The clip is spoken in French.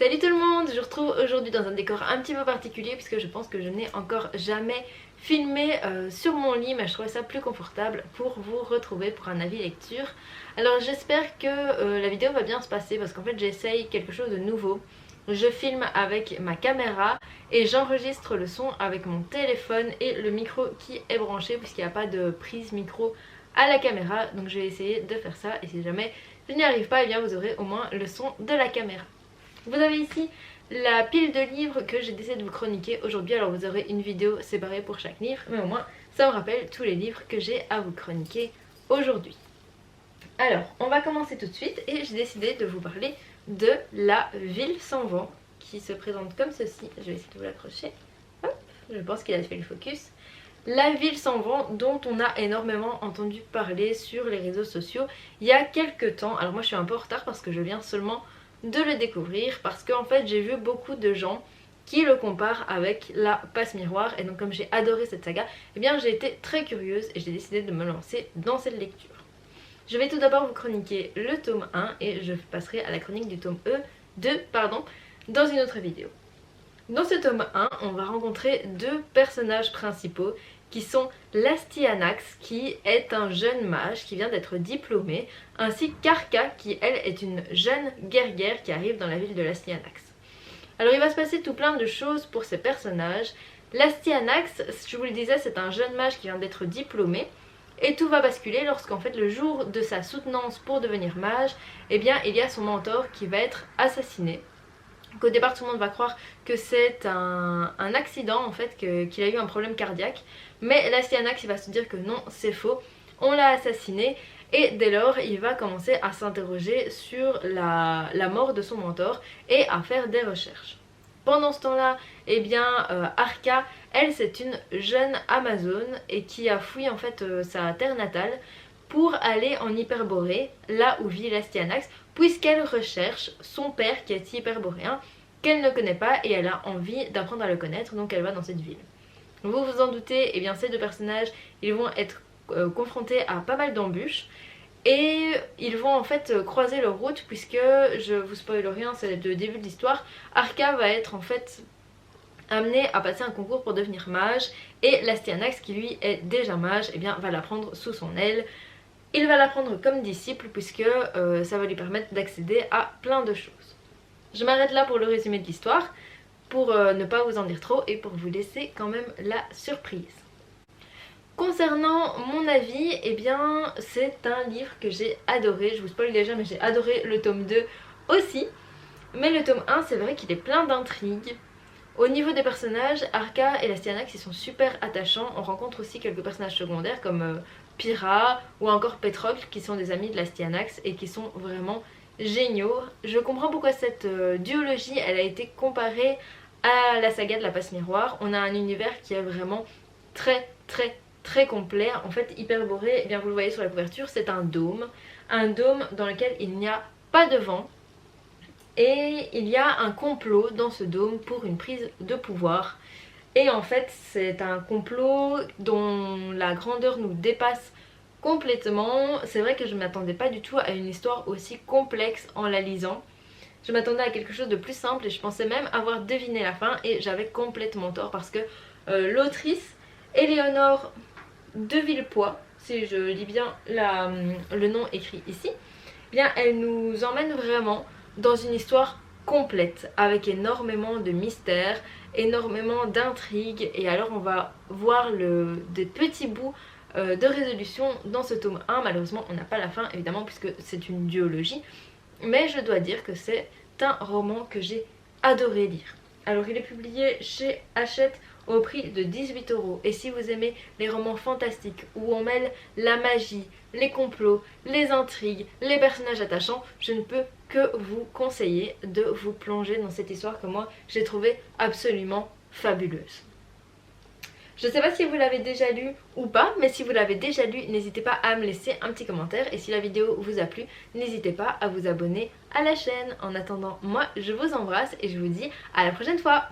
Salut tout le monde, je vous retrouve aujourd'hui dans un décor un petit peu particulier puisque je pense que je n'ai encore jamais filmé sur mon lit, mais je trouvais ça plus confortable pour vous retrouver pour un avis lecture. Alors j'espère que la vidéo va bien se passer parce qu'en fait j'essaye quelque chose de nouveau. Je filme avec ma caméra et j'enregistre le son avec mon téléphone et le micro qui est branché puisqu'il n'y a pas de prise micro à la caméra. Donc je vais essayer de faire ça et si jamais je n'y arrive pas, eh bien vous aurez au moins le son de la caméra. Vous avez ici la pile de livres que j'ai décidé de vous chroniquer aujourd'hui. Alors vous aurez une vidéo séparée pour chaque livre, mais au moins ça me rappelle tous les livres que j'ai à vous chroniquer aujourd'hui. Alors on va commencer tout de suite et j'ai décidé de vous parler de La Ville sans vent qui se présente comme ceci. Je vais essayer de vous l'accrocher. Hop, je pense qu'il a fait le focus. La Ville sans vent dont on a énormément entendu parler sur les réseaux sociaux il y a quelques temps. Alors moi je suis un peu en retard parce que je viens seulement de le découvrir parce qu'en fait j'ai vu beaucoup de gens qui le comparent avec La Passe Miroir et donc comme j'ai adoré cette saga, eh bien j'ai été très curieuse et j'ai décidé de me lancer dans cette lecture. Je vais tout d'abord vous chroniquer le tome 1 et je passerai à la chronique du tome 2 dans une autre vidéo. Dans ce tome 1, on va rencontrer deux personnages principaux qui sont l'Astyanax qui est un jeune mage qui vient d'être diplômé, ainsi qu'Arca qui elle est une jeune guerrière qui arrive dans la ville de l'Astyanax. Alors il va se passer tout plein de choses pour ces personnages. L'Astyanax, je vous le disais, c'est un jeune mage qui vient d'être diplômé et tout va basculer lorsqu'en fait le jour de sa soutenance pour devenir mage, eh bien il y a son mentor qui va être assassiné. Qu'au départ tout le monde va croire que c'est un accident en fait, qu'il a eu un problème cardiaque, mais l'Astyanax il va se dire que non, c'est faux, on l'a assassiné et dès lors il va commencer à s'interroger sur la mort de son mentor et à faire des recherches. Pendant ce temps-là, eh bien Arca, elle c'est une jeune amazone et qui a fui en fait sa terre natale pour aller en Hyperborée, là où vit l'Astyanax, puisqu'elle recherche son père qui est hyperboréen, qu'elle ne connaît pas et elle a envie d'apprendre à le connaître, donc elle va dans cette ville. Vous vous en doutez, eh bien ces deux personnages, ils vont être confrontés à pas mal d'embûches et ils vont en fait croiser leur route puisque, je vous spoil rien, c'est le début de l'histoire, Arca va être en fait amenée à passer un concours pour devenir mage et l'Astyanax qui lui est déjà mage, eh bien va la prendre sous son aile. Il va la prendre comme disciple puisque ça va lui permettre d'accéder à plein de choses. Je m'arrête là pour le résumé de l'histoire, pour ne pas vous en dire trop et pour vous laisser quand même la surprise. Concernant mon avis, eh bien c'est un livre que j'ai adoré, je vous spoil déjà mais j'ai adoré le tome 2 aussi. Mais le tome 1 c'est vrai qu'il est plein d'intrigues. Au niveau des personnages, Arca et l'Astyanax ils sont super attachants, on rencontre aussi quelques personnages secondaires comme Pyrrha ou encore Patrocle qui sont des amis de l'Astyanax et qui sont vraiment géniaux. Je comprends pourquoi cette duologie elle a été comparée à la saga de La Passe Miroir. On a un univers qui est vraiment très complet. En fait Hyperborée, eh bien vous le voyez sur la couverture, c'est un dôme dans lequel il n'y a pas de vent et il y a un complot dans ce dôme pour une prise de pouvoir. Et en fait c'est un complot dont la grandeur nous dépasse complètement. C'est vrai que je ne m'attendais pas du tout à une histoire aussi complexe en la lisant. Je m'attendais à quelque chose de plus simple et je pensais même avoir deviné la fin et j'avais complètement tort parce que l'autrice Éléonore de Villepoix, si je lis bien le nom écrit ici, eh bien elle nous emmène vraiment dans une histoire complète avec énormément de mystères, énormément d'intrigues et alors on va voir des petits bouts de résolution dans ce tome 1. Malheureusement on n'a pas la fin évidemment puisque c'est une duologie, mais je dois dire que c'est un roman que j'ai adoré lire. Alors il est publié chez Hachette au prix de 18 € et si vous aimez les romans fantastiques où on mêle la magie, les complots, les intrigues, les personnages attachants, je ne peux que vous conseiller de vous plonger dans cette histoire que moi j'ai trouvée absolument fabuleuse. Je ne sais pas si vous l'avez déjà lu ou pas, mais si vous l'avez déjà lu, n'hésitez pas à me laisser un petit commentaire. Et si la vidéo vous a plu, n'hésitez pas à vous abonner à la chaîne. En attendant, moi je vous embrasse et je vous dis à la prochaine fois.